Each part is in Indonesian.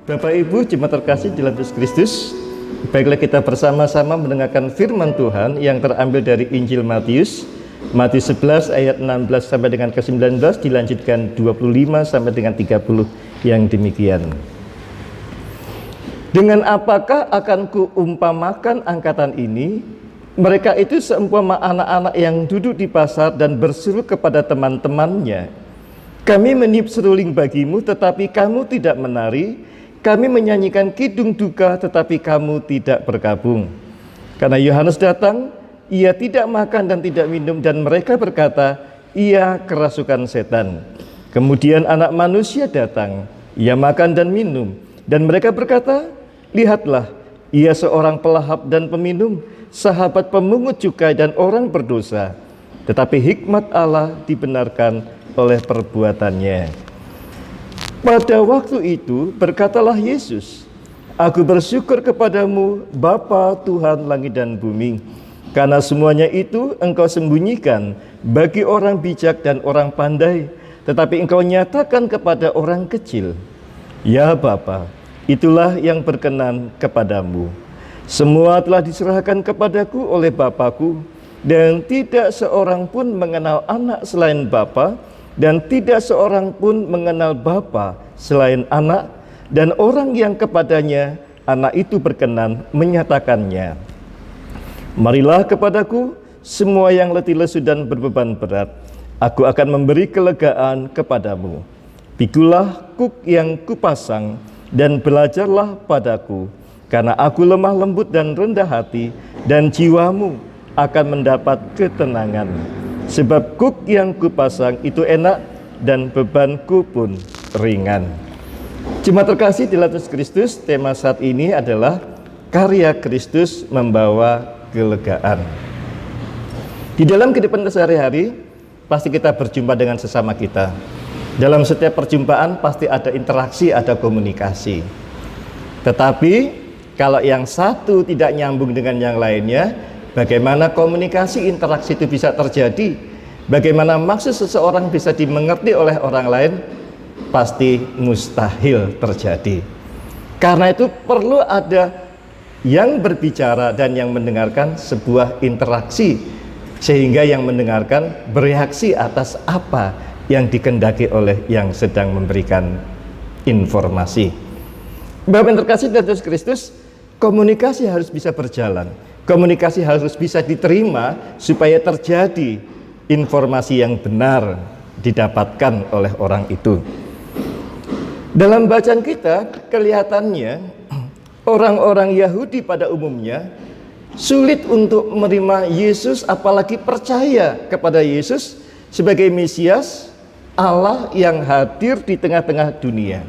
Bapak Ibu jemaat terkasih di dalam Yesus Kristus, baiklah kita bersama-sama mendengarkan firman Tuhan yang terambil dari Injil Matius 11 ayat 16 sampai dengan ke-19, dilanjutkan 25 sampai dengan 30 yang demikian. Dengan apakah akan kuumpamakan angkatan ini? Mereka itu seumpama anak-anak yang duduk di pasar dan berseru kepada teman-temannya, kami meniup seruling bagimu tetapi kamu tidak menari, kami menyanyikan kidung duka tetapi kamu tidak berkabung. Karena Yohanes datang, ia tidak makan dan tidak minum, dan mereka berkata, ia kerasukan setan. Kemudian anak manusia datang, ia makan dan minum, dan mereka berkata, lihatlah, ia seorang pelahap dan peminum, sahabat pemungut cukai dan orang berdosa. Tetapi hikmat Allah dibenarkan oleh perbuatannya. Pada waktu itu berkatalah Yesus, aku bersyukur kepadamu Bapa Tuhan langit dan bumi, karena semuanya itu engkau sembunyikan bagi orang bijak dan orang pandai, tetapi engkau nyatakan kepada orang kecil. Ya Bapa, itulah yang berkenan kepadamu. Semua telah diserahkan kepadaku oleh Bapakku, dan tidak seorang pun mengenal anak selain Bapa, dan tidak seorang pun mengenal Bapa selain anak, dan orang yang kepadanya anak itu berkenan menyatakannya. Marilah kepadaku semua yang letih lesu dan berbeban berat, aku akan memberi kelegaan kepadamu. Pikulah kuk yang kupasang dan belajarlah padaku, karena aku lemah lembut dan rendah hati, dan jiwamu akan mendapat ketenangan. Sebab kuk yang kupasang itu enak dan bebanku pun ringan. Jemaat terkasih di dalam Yesus Kristus, tema saat ini adalah karya Kristus membawa kelegaan. Di dalam kehidupan sehari-hari pasti kita berjumpa dengan sesama kita. Dalam setiap perjumpaan pasti ada interaksi, ada komunikasi. Tetapi kalau yang satu tidak nyambung dengan yang lainnya, bagaimana komunikasi interaksi itu bisa terjadi? Bagaimana maksud seseorang bisa dimengerti oleh orang lain? Pasti mustahil terjadi. Karena itu perlu ada yang berbicara dan yang mendengarkan, sebuah interaksi, sehingga yang mendengarkan bereaksi atas apa yang dikehendaki oleh yang sedang memberikan informasi. Bapak yang terkasih dalam Yesus Kristus, komunikasi harus bisa berjalan. Komunikasi harus bisa diterima supaya terjadi informasi yang benar didapatkan oleh orang itu. Dalam bacaan kita kelihatannya orang-orang Yahudi pada umumnya sulit untuk menerima Yesus, apalagi percaya kepada Yesus sebagai Mesias Allah yang hadir di tengah-tengah dunia.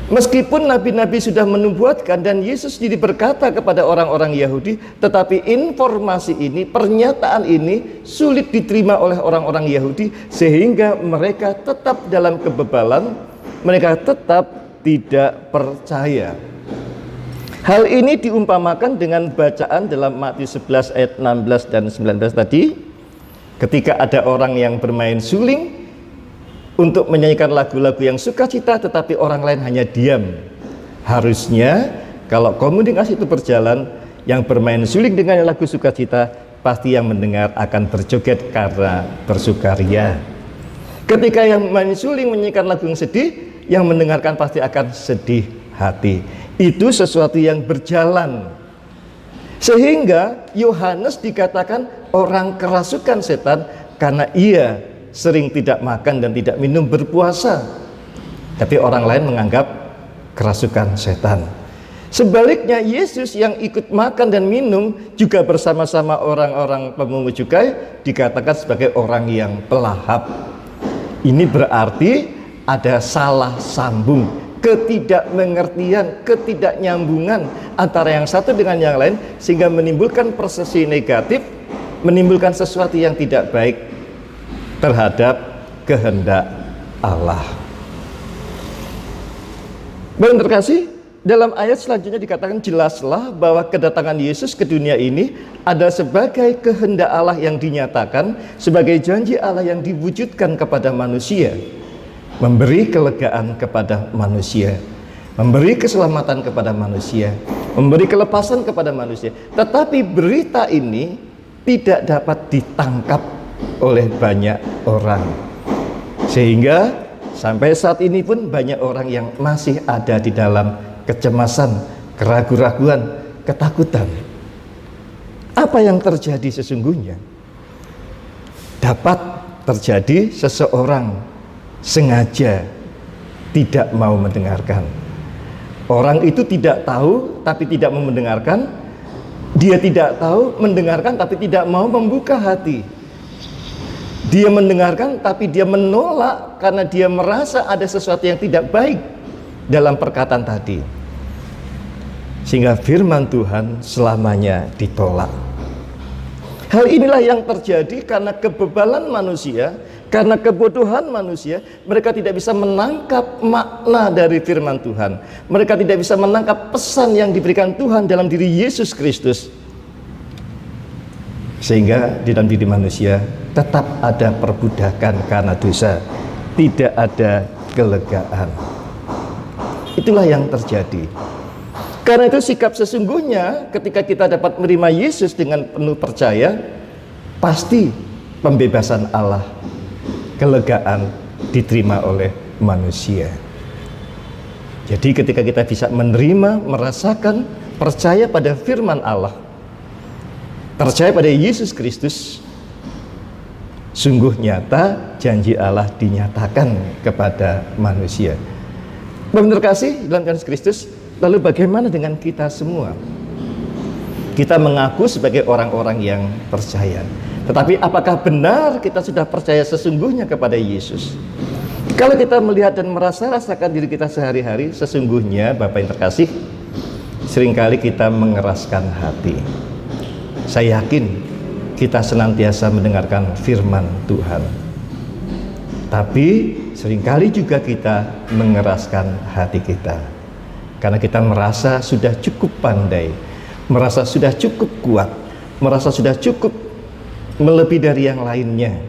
Meskipun nabi-nabi sudah menubuatkan dan Yesus sendiri berkata kepada orang-orang Yahudi, tetapi informasi ini, pernyataan ini sulit diterima oleh orang-orang Yahudi, sehingga mereka tetap dalam kebebalan, mereka tetap tidak percaya. Hal ini diumpamakan dengan bacaan dalam Matius 11 ayat 16 dan 19 tadi, ketika ada orang yang bermain suling untuk menyanyikan lagu-lagu yang sukacita, tetapi orang lain hanya diam. Harusnya kalau komunikasi itu berjalan, yang bermain suling dengan lagu sukacita, pasti yang mendengar akan berjoget karena bersukaria. Ketika yang main suling menyanyikan lagu yang sedih, yang mendengarkan pasti akan sedih hati. Itu sesuatu yang berjalan. Sehingga Yohanes dikatakan orang kerasukan setan karena ia sering tidak makan dan tidak minum, berpuasa. Tapi orang lain menganggap kerasukan setan. Sebaliknya Yesus yang ikut makan dan minum juga bersama-sama orang-orang pemungut cukai dikatakan sebagai orang yang pelahap. Ini berarti ada salah sambung, ketidakmengertian, ketidaknyambungan antara yang satu dengan yang lain, sehingga menimbulkan persepsi negatif, menimbulkan sesuatu yang tidak baik terhadap kehendak Allah. Bapak terkasih, dalam ayat selanjutnya dikatakan jelaslah bahwa kedatangan Yesus ke dunia ini ada sebagai kehendak Allah yang dinyatakan, sebagai janji Allah yang diwujudkan kepada manusia. memberi kelegaan kepada manusia, memberi keselamatan kepada manusia, memberi kelepasan kepada manusia. Tetapi berita ini tidak dapat ditangkap oleh banyak orang, sehingga sampai saat ini pun banyak orang yang masih ada di dalam kecemasan, keraguan-raguan, ketakutan. Apa yang terjadi sesungguhnya? Dapat terjadi seseorang sengaja tidak mau mendengarkan. Orang itu tidak tahu tapi tidak mau mendengarkan. Dia tidak tahu mendengarkan tapi tidak mau membuka hati. Dia mendengarkan tapi dia menolak karena dia merasa ada sesuatu yang tidak baik dalam perkataan tadi. Sehingga firman Tuhan selamanya ditolak. Hal inilah yang terjadi karena kebebalan manusia, karena kebodohan manusia. Mereka tidak bisa menangkap makna dari firman Tuhan. Mereka tidak bisa menangkap pesan yang diberikan Tuhan dalam diri Yesus Kristus. Sehingga di dalam diri manusia tetap ada perbudakan karena dosa, tidak ada kelegaan. Itulah yang terjadi. Karena itu sikap sesungguhnya ketika kita dapat menerima Yesus dengan penuh percaya, pasti pembebasan Allah, kelegaan diterima oleh manusia. Jadi ketika kita bisa menerima, merasakan, percaya pada firman Allah, percaya pada Yesus Kristus, sungguh nyata janji Allah dinyatakan kepada manusia. Benar kasih dalam Yesus Kristus. Lalu bagaimana dengan kita semua? Kita mengaku sebagai orang-orang yang percaya, tetapi apakah benar kita sudah percaya sesungguhnya kepada Yesus? Kalau kita melihat dan rasakan diri kita sehari-hari, sesungguhnya Bapak yang terkasih, seringkali kita mengeraskan hati. Saya yakin kita senantiasa mendengarkan firman Tuhan, tapi seringkali juga kita mengeraskan hati kita karena kita merasa sudah cukup pandai, merasa sudah cukup kuat, merasa sudah cukup melebihi dari yang lainnya.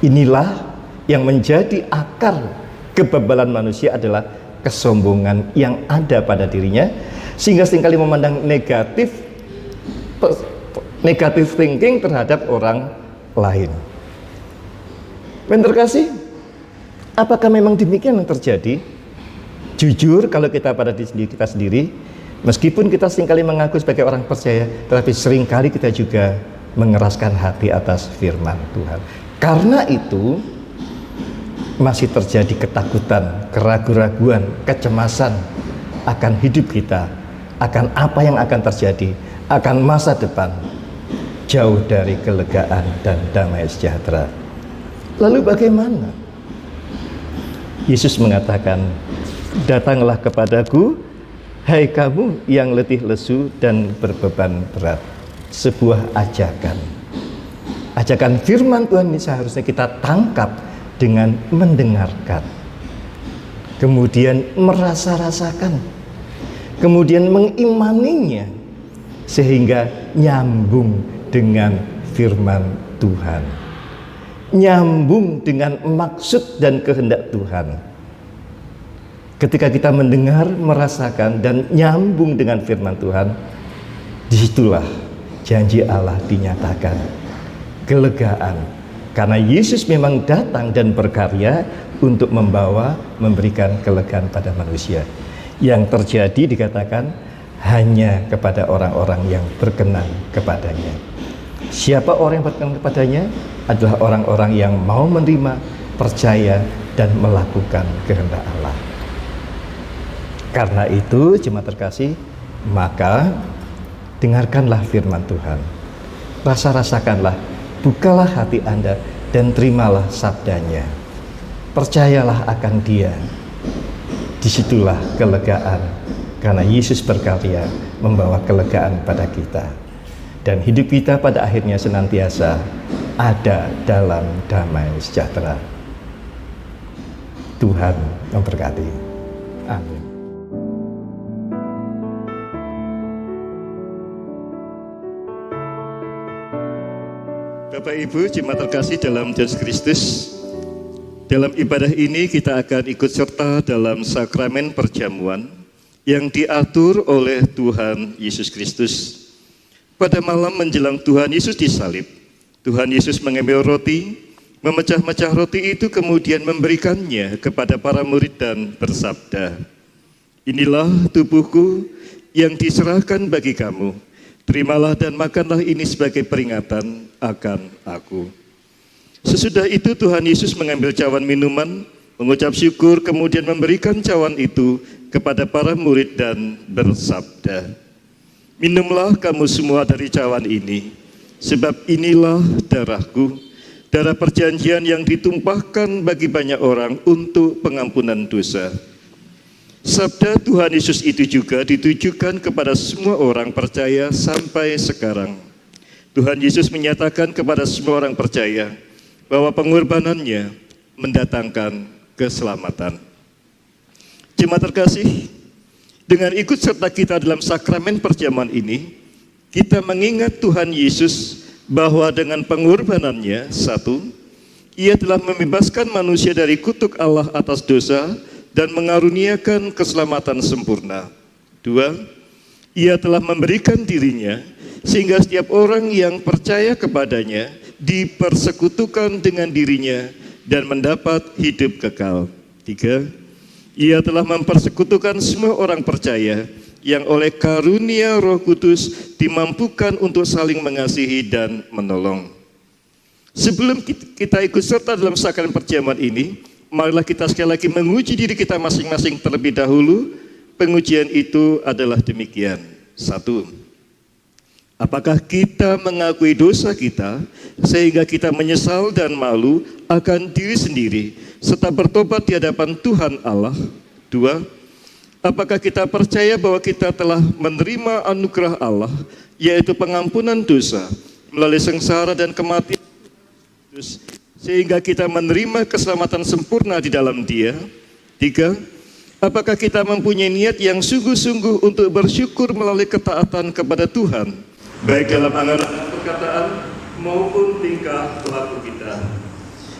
Inilah yang menjadi akar kebebalan manusia, adalah kesombongan yang ada pada dirinya, sehingga seringkali memandang negatif thinking terhadap orang lain. Benar kasih, apakah memang demikian yang terjadi? Jujur, kalau kita pada diri kita sendiri, meskipun kita seringkali mengaku sebagai orang percaya, tetapi seringkali kita juga mengeraskan hati atas firman Tuhan. Karena itu masih terjadi ketakutan, keraguan-raguan, kecemasan akan hidup kita, akan apa yang akan terjadi, akan masa depan, jauh dari kelegaan dan damai sejahtera. Lalu bagaimana? Yesus mengatakan, "Datanglah kepadaku, hai kamu yang letih lesu dan berbeban berat." Sebuah ajakan. Ajakan firman Tuhan ini seharusnya kita tangkap dengan mendengarkan, kemudian merasa-rasakan, kemudian mengimaninya, sehingga nyambung dengan firman Tuhan, nyambung dengan maksud dan kehendak Tuhan. Ketika kita mendengar, merasakan, dan nyambung dengan firman Tuhan, disitulah janji Allah dinyatakan, kelegaan. Karena Yesus memang datang dan berkarya untuk memberikan kelegaan pada manusia. Yang terjadi dikatakan hanya kepada orang-orang yang berkenan kepadanya. Siapa orang yang berkenan kepadanya? Adalah orang-orang yang mau menerima, percaya, dan melakukan kehendak Allah. Karena itu, jemaat terkasih, maka dengarkanlah firman Tuhan, rasa-rasakanlah, bukalah hati Anda, dan terimalah sabdanya. Percayalah akan Dia. Disitulah kelegaan, karena Yesus berkarya membawa kelegaan pada kita, dan hidup kita pada akhirnya senantiasa ada dalam damai sejahtera. Tuhan memberkati. Amin. Bapak Ibu jemaat terkasih dalam Yesus Kristus, Dalam ibadah ini kita akan ikut serta dalam sakramen perjamuan yang diatur oleh Tuhan Yesus Kristus. Pada malam menjelang Tuhan Yesus disalib, Tuhan Yesus mengambil roti, memecah-mecah roti itu kemudian memberikannya kepada para murid dan bersabda, "Inilah tubuhku yang diserahkan bagi kamu. Terimalah dan makanlah ini sebagai peringatan akan aku." Sesudah itu Tuhan Yesus mengambil cawan minuman, mengucap syukur, kemudian memberikan cawan itu kepada para murid dan bersabda, "Minumlah kamu semua dari cawan ini, sebab inilah darahku, darah perjanjian yang ditumpahkan bagi banyak orang untuk pengampunan dosa." Sabda Tuhan Yesus itu juga ditujukan kepada semua orang percaya sampai sekarang. Tuhan Yesus menyatakan kepada semua orang percaya bahwa pengorbanannya mendatangkan keselamatan. Jemaat terkasih, dengan ikut serta kita dalam sakramen perjamuan ini, kita mengingat Tuhan Yesus bahwa dengan pengorbanannya, satu, Ia telah membebaskan manusia dari kutuk Allah atas dosa dan mengaruniakan keselamatan sempurna. Dua, Ia telah memberikan dirinya sehingga setiap orang yang percaya kepadanya dipersekutukan dengan dirinya dan mendapat hidup kekal. Tiga, Ia telah mempersekutukan semua orang percaya yang oleh karunia Roh Kudus dimampukan untuk saling mengasihi dan menolong. Sebelum kita ikut serta dalam sakramen perjamuan ini, marilah kita sekali lagi menguji diri kita masing-masing terlebih dahulu. Pengujian itu adalah demikian. Satu, apakah kita mengakui dosa kita sehingga kita menyesal dan malu akan diri sendiri serta bertobat di hadapan Tuhan Allah? Dua, apakah kita percaya bahwa kita telah menerima anugerah Allah, yaitu pengampunan dosa melalui sengsara dan kematian Kristus, sehingga kita menerima keselamatan sempurna di dalam Dia? Tiga, apakah kita mempunyai niat yang sungguh-sungguh untuk bersyukur melalui ketaatan kepada Tuhan, baik dalam angan-angan perkataan maupun tingkah laku kita?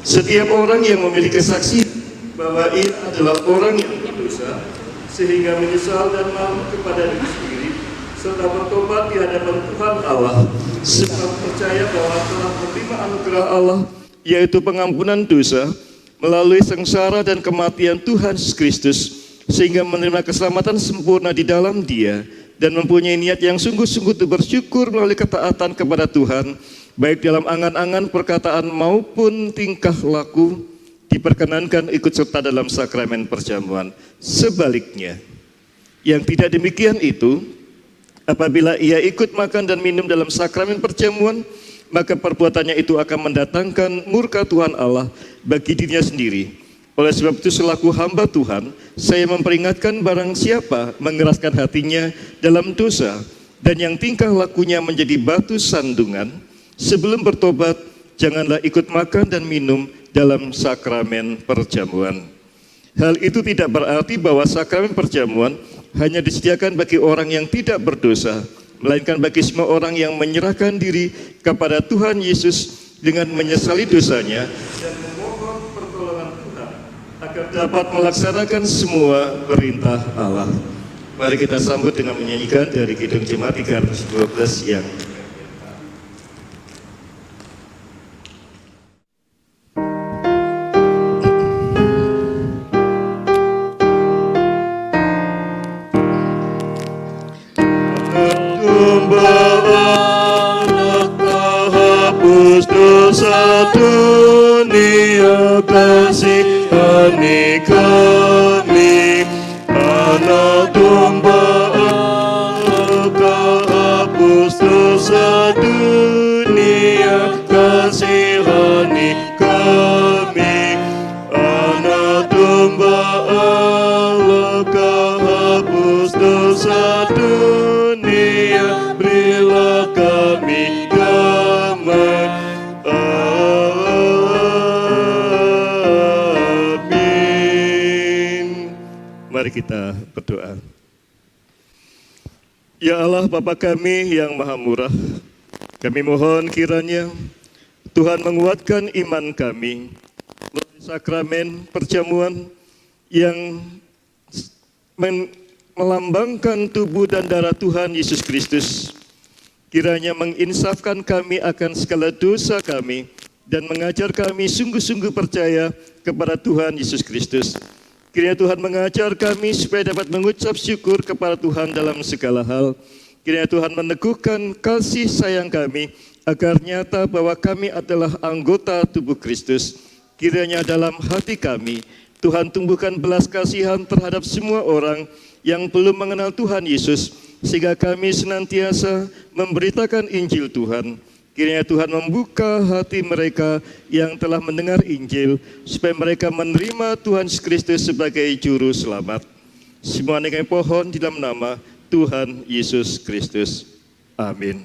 Setiap orang yang memiliki saksi bahwa ia adalah orang yang berdosa, sehingga menyesal dan malu kepada diri sendiri, serta bertobat di hadapan Tuhan Allah, sebab percaya bahwa telah menerima anugerah Allah, yaitu pengampunan dosa, melalui sengsara dan kematian Tuhan Yesus Kristus, sehingga menerima keselamatan sempurna di dalam Dia, dan mempunyai niat yang sungguh-sungguh untuk bersyukur melalui ketaatan kepada Tuhan, baik dalam angan-angan, perkataan maupun tingkah laku, diperkenankan ikut serta dalam sakramen perjamuan. Sebaliknya, yang tidak demikian itu, apabila ia ikut makan dan minum dalam sakramen perjamuan, maka perbuatannya itu akan mendatangkan murka Tuhan Allah bagi dirinya sendiri. Oleh sebab itu selaku hamba Tuhan, saya memperingatkan barang siapa mengeraskan hatinya dalam dosa dan yang tingkah lakunya menjadi batu sandungan, sebelum bertobat janganlah ikut makan dan minum dalam sakramen perjamuan. Hal itu tidak berarti bahwa sakramen perjamuan hanya disediakan bagi orang yang tidak berdosa, melainkan bagi semua orang yang menyerahkan diri kepada Tuhan Yesus dengan menyesali dosanya dan memohon pertolongan Tuhan agar dapat melaksanakan semua perintah Allah. Mari kita sambut dengan menyanyikan dari Kidung Jemaat 312 yang dosa dunia, kasihani kami. Anak domba Allah, hapus dosa dunia, kasihani kami. Anak domba Allah, hapus dosa dunia, berilah kami damai. Mari kita berdoa. Ya Allah, Bapa kami yang Maha Murah, kami mohon kiranya Tuhan menguatkan iman kami melalui sakramen perjamuan yang melambangkan tubuh dan darah Tuhan Yesus Kristus. Kiranya menginsafkan kami akan segala dosa kami dan mengajar kami sungguh-sungguh percaya kepada Tuhan Yesus Kristus. Kiranya Tuhan mengajar kami supaya dapat mengucap syukur kepada Tuhan dalam segala hal. Kiranya Tuhan meneguhkan kasih sayang kami agar nyata bahwa kami adalah anggota tubuh Kristus. Kiranya dalam hati kami Tuhan tumbuhkan belas kasihan terhadap semua orang yang belum mengenal Tuhan Yesus, sehingga kami senantiasa memberitakan Injil Tuhan. Kiranya Tuhan membuka hati mereka yang telah mendengar Injil, supaya mereka menerima Tuhan Yesus Kristus sebagai Juru Selamat. Semua kami pohon di dalam nama Tuhan Yesus Kristus. Amin.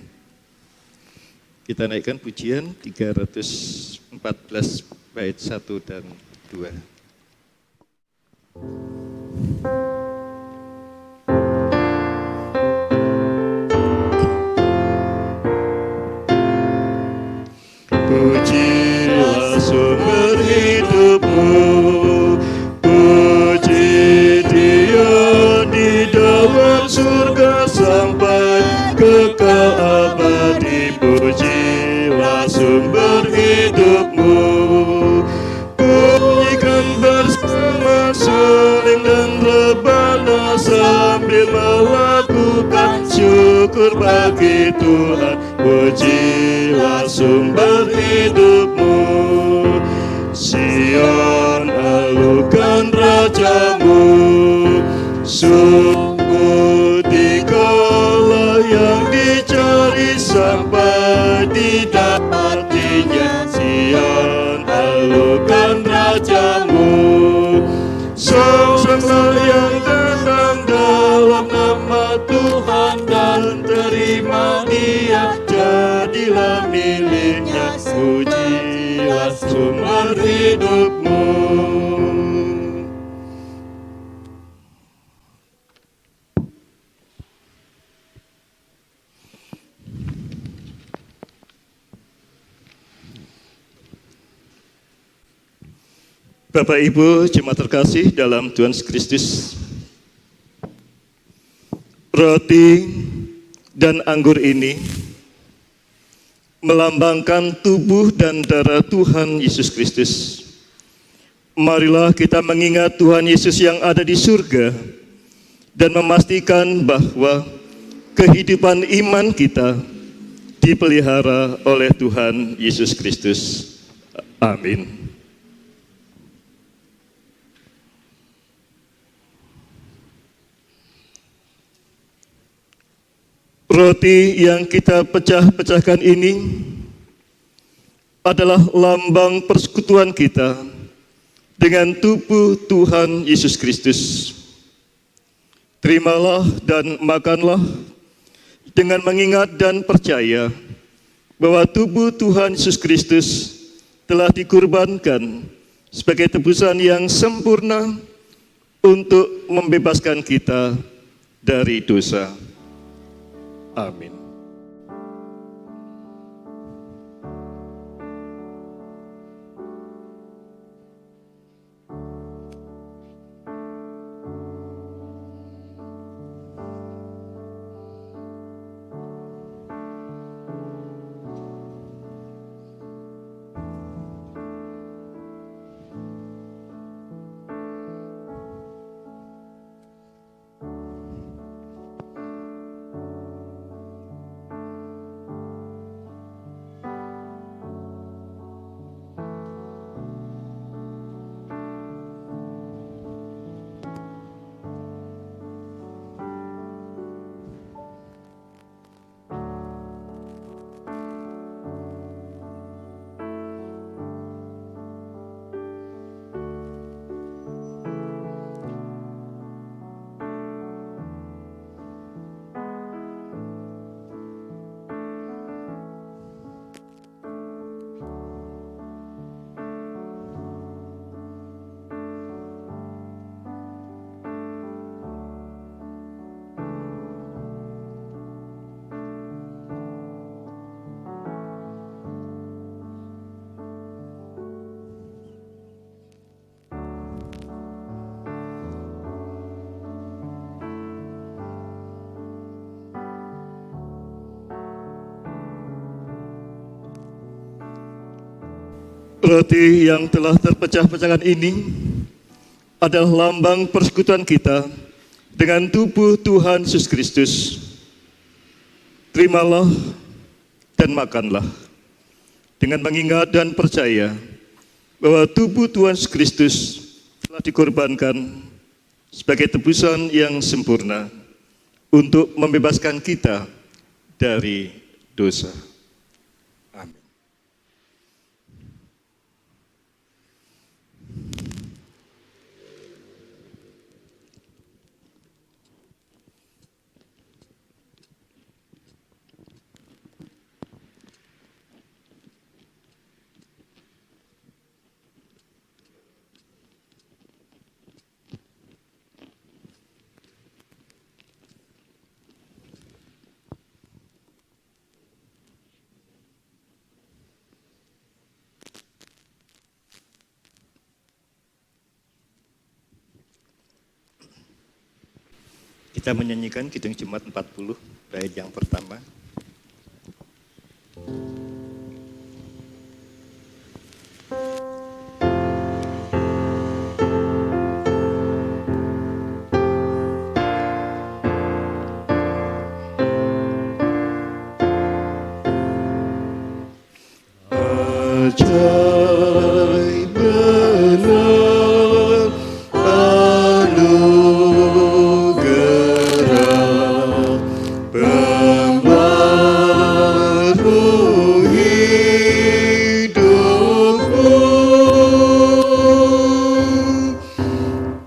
Kita naikkan pujian 314 bait 1 dan 2. Pujilah sumber hidupmu, puji Dia di dalam surga sampai kekal abadi. Pujilah sumber hidupmu, bunyikan bersama suling dan rebana sambil melakukan syukur bagi Tuhan. Pujilah sumber hidupmu, Sion alukan rajamu. Sungguh dikala yang dicari sampai didapatinya. Sion alukan rajamu, songsonglah yang datang dalam nama Tuhan dan terima Dia, jadilah miliknya. Pujilah sumber hidupmu. Bapak Ibu jemaat terkasih dalam Tuhan Yesus Kristus, roti dan anggur ini melambangkan tubuh dan darah Tuhan Yesus Kristus. Marilah kita mengingat Tuhan Yesus yang ada di surga dan memastikan bahwa kehidupan iman kita dipelihara oleh Tuhan Yesus Kristus. Amin. Roti yang kita pecah-pecahkan ini adalah lambang persekutuan kita dengan tubuh Tuhan Yesus Kristus. Terimalah dan makanlah dengan mengingat dan percaya bahwa tubuh Tuhan Yesus Kristus telah dikurbankan sebagai tebusan yang sempurna untuk membebaskan kita dari dosa. Amin. Roti yang telah terpecah-pecahkan ini adalah lambang persekutuan kita dengan tubuh Tuhan Yesus Kristus. Terimalah dan makanlah dengan mengingat dan percaya bahwa tubuh Tuhan Yesus Kristus telah dikorbankan sebagai tebusan yang sempurna untuk membebaskan kita dari dosa. Amin. Kita menyanyikan Kidung Jumat 40, bait yang pertama. Ajaib benar anugerah pembaru hidupku,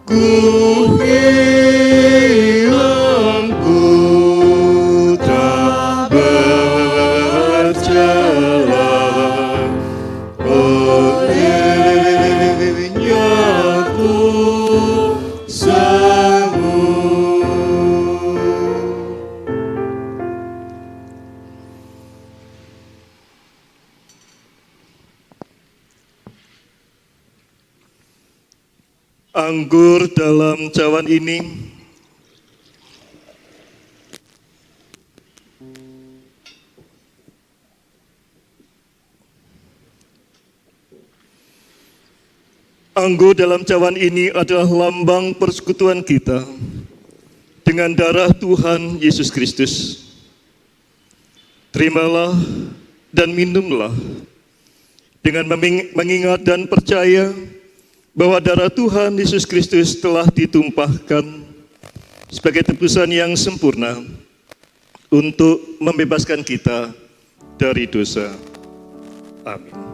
ku hilang tak bercela. Anggur dalam cawan ini adalah lambang persekutuan kita dengan darah Tuhan Yesus Kristus. Terimalah dan minumlah dengan mengingat dan percaya bahwa darah Tuhan Yesus Kristus telah ditumpahkan sebagai tebusan yang sempurna untuk membebaskan kita dari dosa. Amin.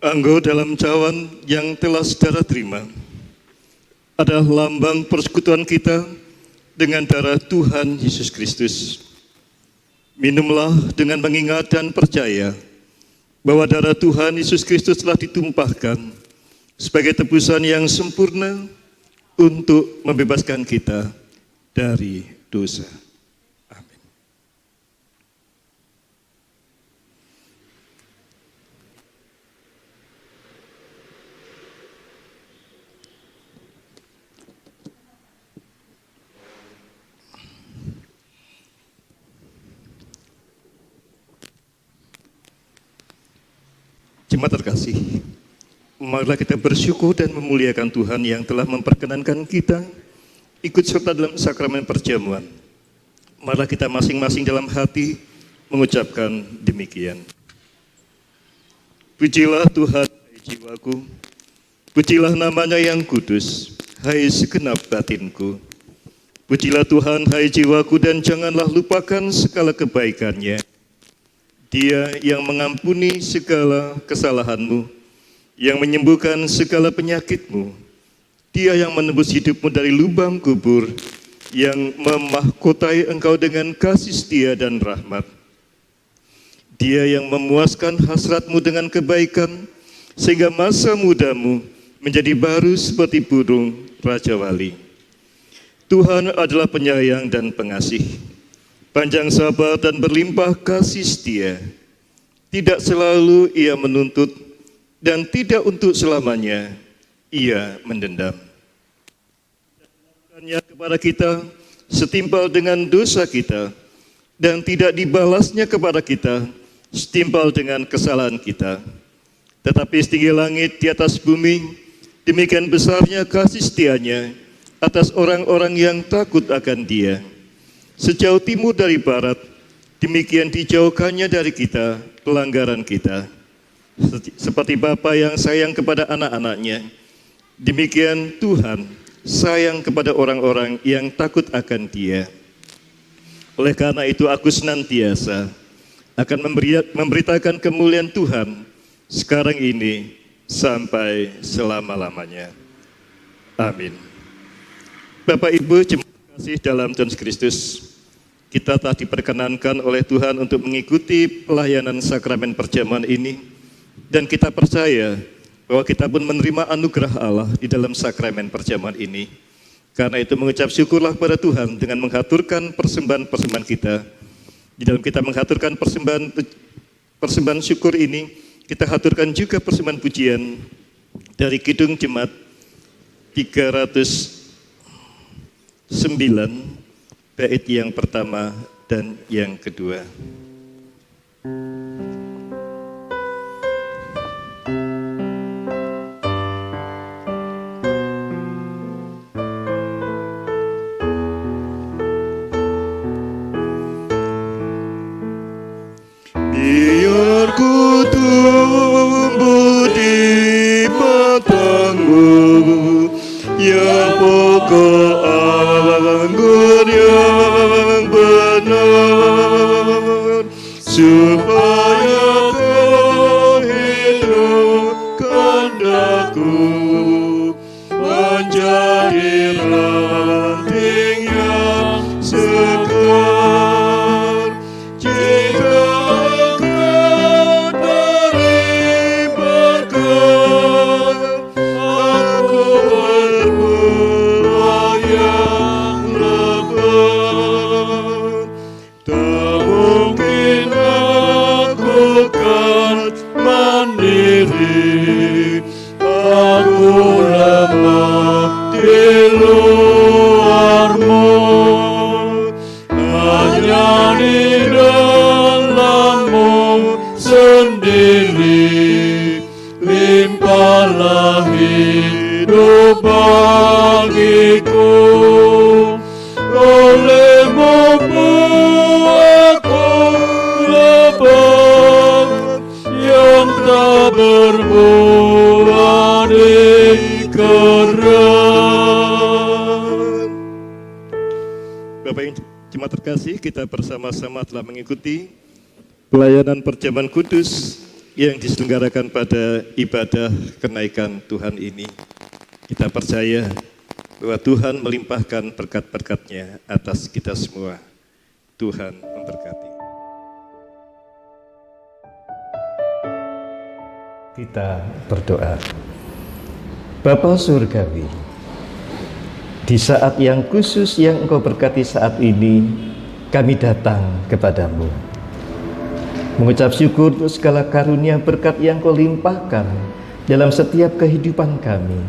Anggo dalam cawan yang telah saudara terima adalah lambang persekutuan kita dengan darah Tuhan Yesus Kristus. Minumlah dengan mengingat dan percaya bahwa darah Tuhan Yesus Kristus telah ditumpahkan sebagai tebusan yang sempurna untuk membebaskan kita dari dosa. Jemaat terkasih, marilah kita bersyukur dan memuliakan Tuhan yang telah memperkenankan kita ikut serta dalam sakramen perjamuan. Marilah kita masing-masing dalam hati mengucapkan demikian. Pujilah Tuhan, hai jiwaku, pujilah namanya yang kudus, hai segenap batinku. Pujilah Tuhan, hai jiwaku, dan janganlah lupakan segala kebaikannya. Dia yang mengampuni segala kesalahanmu, yang menyembuhkan segala penyakitmu. Dia yang menebus hidupmu dari lubang kubur, yang memahkotai engkau dengan kasih setia dan rahmat. Dia yang memuaskan hasratmu dengan kebaikan, sehingga masa mudamu menjadi baru seperti burung Raja Wali. Tuhan adalah penyayang dan pengasih, panjang sabar dan berlimpah kasih setia. Tidak selalu ia menuntut dan tidak untuk selamanya ia mendendam. Hanya kepada kita setimpal dengan dosa kita dan tidak dibalasnya kepada kita setimpal dengan kesalahan kita. Tetapi setinggi langit di atas bumi, demikian besarnya kasih setianya atas orang-orang yang takut akan Dia. Sejauh timur dari barat, demikian dijauhkannya dari kita pelanggaran kita. Seperti Bapa yang sayang kepada anak-anaknya, demikian Tuhan sayang kepada orang-orang yang takut akan Dia. Oleh karena itu aku senantiasa akan memberitakan kemuliaan Tuhan sekarang ini sampai selama-lamanya. Amin. Bapak Ibu, jemaat kasih dalam Tuhan Kristus, kita telah diperkenankan oleh Tuhan untuk mengikuti pelayanan sakramen perjamuan ini, dan kita percaya bahwa kita pun menerima anugerah Allah di dalam sakramen perjamuan ini. Karena itu mengucap syukurlah kepada Tuhan dengan menghaturkan persembahan-persembahan kita. Di dalam kita menghaturkan persembahan syukur ini, kita haturkan juga persembahan pujian dari Kidung Jemaat 309 bait yang pertama dan yang kedua. Biar ku tumbuh di batangmu yang pokok anggur yang benar, supaya kau hidupkan daku menjadi ranting yang segar. Jika engkau beri berkat, aku berbuah yang lebat. Tak mungkin aku kan mandiri, aku lemah di luarmu. Hanya di dalammu sendiri limpahlah hidup bagiku. Olehmu aku lebat yang tak berbuah di keran. Bapak yang jemaat terkasih, kita bersama-sama telah mengikuti pelayanan perjamuan kudus yang diselenggarakan pada ibadah kenaikan Tuhan ini. Kita percaya bahwa Tuhan melimpahkan berkat-berkat-Nya atas kita semua. Tuhan memberkati. Kita berdoa. Bapa Surgawi, di saat yang khusus yang Engkau berkati saat ini, kami datang kepadamu, mengucap syukur untuk segala karunia berkat yang Engkau limpahkan dalam setiap kehidupan kami,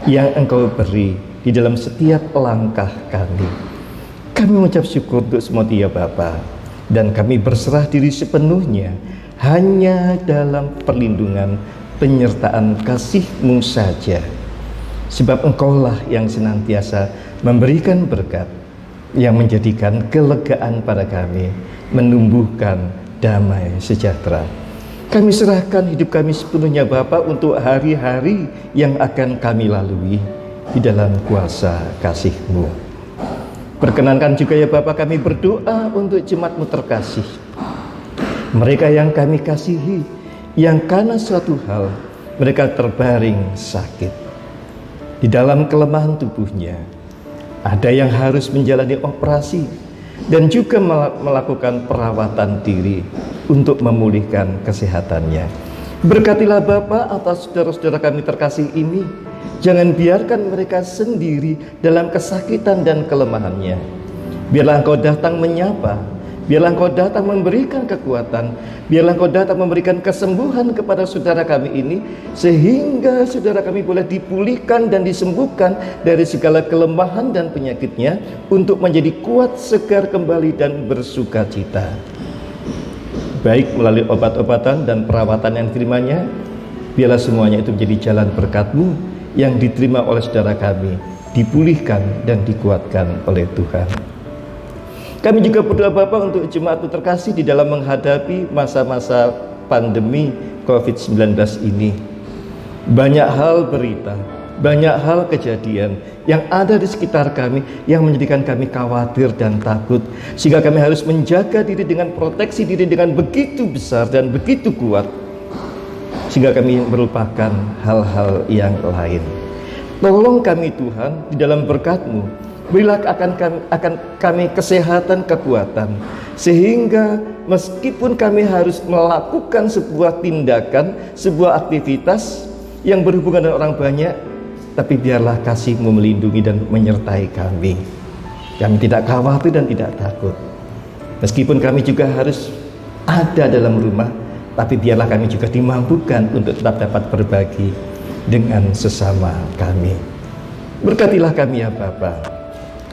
yang Engkau beri di dalam setiap langkah kami. Kami mengucap syukur untuk semua dia Bapa, dan kami berserah diri sepenuhnya hanya dalam perlindungan penyertaan kasih-Mu saja. Sebab Engkaulah yang senantiasa memberikan berkat, yang menjadikan kelegaan pada kami, menumbuhkan damai sejahtera. Kami serahkan hidup kami sepenuhnya Bapa untuk hari-hari yang akan kami lalui di dalam kuasa kasih-Mu. Perkenankan juga ya Bapa, kami berdoa untuk jemaat-Mu terkasih, mereka yang kami kasihi, yang karena suatu hal mereka terbaring sakit. Di dalam kelemahan tubuhnya, ada yang harus menjalani operasi dan juga melakukan perawatan diri untuk memulihkan kesehatannya. Berkatilah Bapa atas saudara-saudara kami terkasih ini. Jangan biarkan mereka sendiri dalam kesakitan dan kelemahannya. Biarlah Engkau datang menyapa, biarlah Engkau datang memberikan kekuatan, biarlah Engkau datang memberikan kesembuhan kepada saudara kami ini, sehingga saudara kami boleh dipulihkan dan disembuhkan dari segala kelemahan dan penyakitnya, untuk menjadi kuat, segar kembali dan bersuka cita. Baik melalui obat-obatan dan perawatan yang diterimanya, biarlah semuanya itu menjadi jalan berkat-Mu yang diterima oleh saudara kami, dipulihkan dan dikuatkan oleh Tuhan. Kami juga berdoa Bapa untuk jemaat-Mu terkasih di dalam menghadapi masa-masa pandemi COVID-19 ini. Banyak hal berita, banyak hal kejadian yang ada di sekitar kami yang menjadikan kami khawatir dan takut, sehingga kami harus menjaga diri dengan proteksi diri dengan begitu besar dan begitu kuat, sehingga kami melupakan hal-hal yang lain. Tolong kami Tuhan, di dalam berkat-Mu, berilah akan kami kesehatan, kekuatan, sehingga meskipun kami harus melakukan sebuah tindakan, sebuah aktivitas yang berhubungan dengan orang banyak, tapi biarlah kasih-Mu melindungi dan menyertai kami. Kami tidak khawatir dan tidak takut. Meskipun kami juga harus ada dalam rumah, tapi biarlah kami juga dimampukan untuk tetap dapat berbagi dengan sesama kami. Berkatilah kami ya Bapa.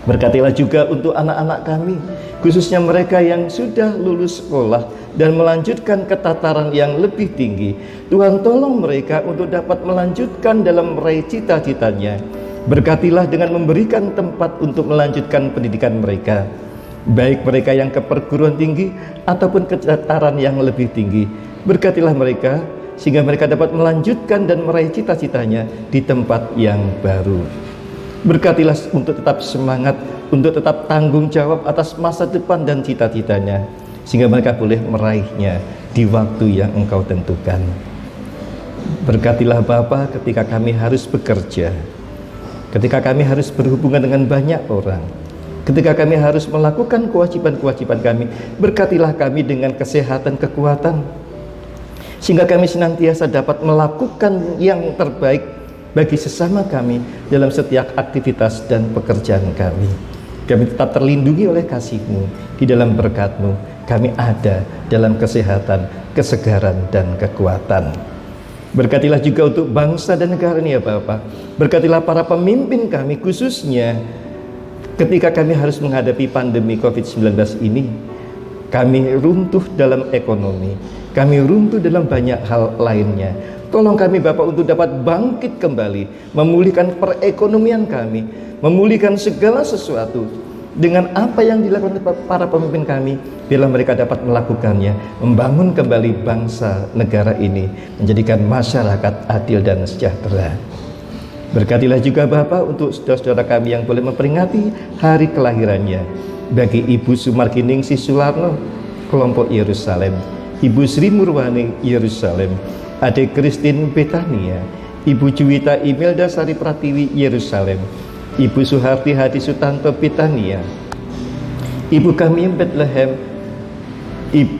Berkatilah juga untuk anak-anak kami, khususnya mereka yang sudah lulus sekolah dan melanjutkan ke tataran yang lebih tinggi. Tuhan tolong mereka untuk dapat melanjutkan dalam meraih cita-citanya. Berkatilah dengan memberikan tempat untuk melanjutkan pendidikan mereka, baik mereka yang ke perguruan tinggi ataupun ke tataran yang lebih tinggi. Berkatilah mereka sehingga mereka dapat melanjutkan dan meraih cita-citanya di tempat yang baru. Berkatilah untuk tetap semangat, untuk tetap tanggung jawab atas masa depan dan cita-citanya, sehingga mereka boleh meraihnya di waktu yang Engkau tentukan. Berkatilah Bapa ketika kami harus bekerja, ketika kami harus berhubungan dengan banyak orang, ketika kami harus melakukan kewajiban-kewajiban kami. Berkatilah kami dengan kesehatan, kekuatan, sehingga kami senantiasa dapat melakukan yang terbaik bagi sesama kami dalam setiap aktivitas dan pekerjaan kami. Kami tetap terlindungi oleh kasih-Mu, di dalam berkat-Mu kami ada dalam kesehatan, kesegaran dan kekuatan. Berkatilah juga untuk bangsa dan negara ini ya Bapa. Berkatilah para pemimpin kami, khususnya ketika kami harus menghadapi pandemi COVID-19 ini. Kami runtuh dalam ekonomi, kami runtuh dalam banyak hal lainnya. Tolong kami Bapak untuk dapat bangkit kembali, memulihkan perekonomian kami, memulihkan segala sesuatu dengan apa yang dilakukan para pemimpin kami. Biarlah mereka dapat melakukannya, membangun kembali bangsa negara ini, menjadikan masyarakat adil dan sejahtera. Berkatilah juga Bapak untuk saudara-saudara kami yang boleh memperingati hari kelahirannya, bagi Ibu Sumarginingsih Sularno, kelompok Yerusalem, Ibu Sri Murwani Yerusalem, Adik Kristin Betania, Ibu Juwita Imelda Sari Pratiwi Yerusalem, Ibu Suharti Hadi Sutanto Betania, Ibu kami Bethlehem,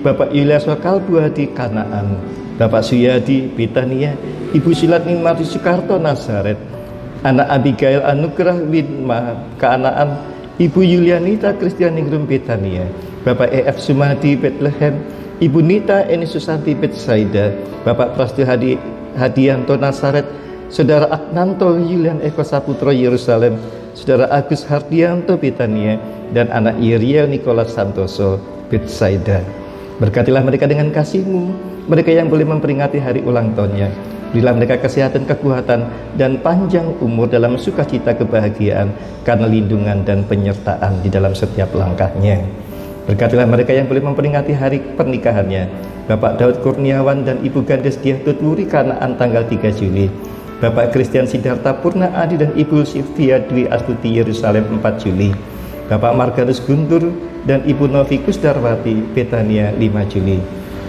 Bapak Ilyas Kalbu Hadi Kanaan, Bapak Suyadi Betania, Ibu Silatning Marti Soekarto Nazaret, Anak Abigail Anugerah Widma Kanaan, Ibu Yulianita Kristianingrum Betania, Bapak E.F. Sumadi Bethlehem, Ibu Nita Eni Susanti Betsaida, Bapak Prasetyo Hadianto Nazaret, Saudara Agnanto Yulian Eko Saputro Yerusalem, Saudara Agus Hardianto Betania, dan anak Yeriel Nikolas Santoso Betsaida. Berkatilah mereka dengan kasih-Mu, mereka yang boleh memperingati hari ulang tahunnya. Berilah mereka kesehatan, kekuatan, dan panjang umur dalam sukacita kebahagiaan karena lindungan dan penyertaan di dalam setiap langkahnya. Berkatilah mereka yang boleh memperingati hari pernikahannya, Bapak Daud Kurniawan dan Ibu Gandes Diah Tutwuri Kanaan tanggal 3 Juli, Bapak Christian Sidarta Purna Adi dan Ibu Sylvia Dwi Astuti Yerusalem 4 Juli, Bapak Margarus Guntur dan Ibu Novi Kusdarwati Betania 5 Juli.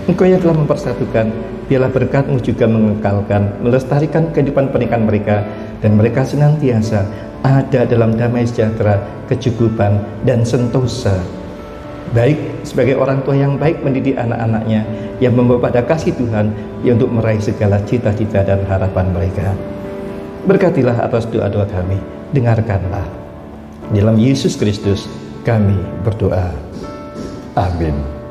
Engkau yang telah mempersatukan, biarlah berkat-Mu juga mengekalkan, melestarikan kehidupan pernikahan mereka, dan mereka senantiasa ada dalam damai sejahtera, kecukupan, dan sentosa. Baik sebagai orang tua yang baik mendidik anak-anaknya, yang membawa pada kasih Tuhan yang untuk meraih segala cita-cita dan harapan mereka. Berkatilah atas doa-doa kami, dengarkanlah. Dalam Yesus Kristus kami berdoa. Amin.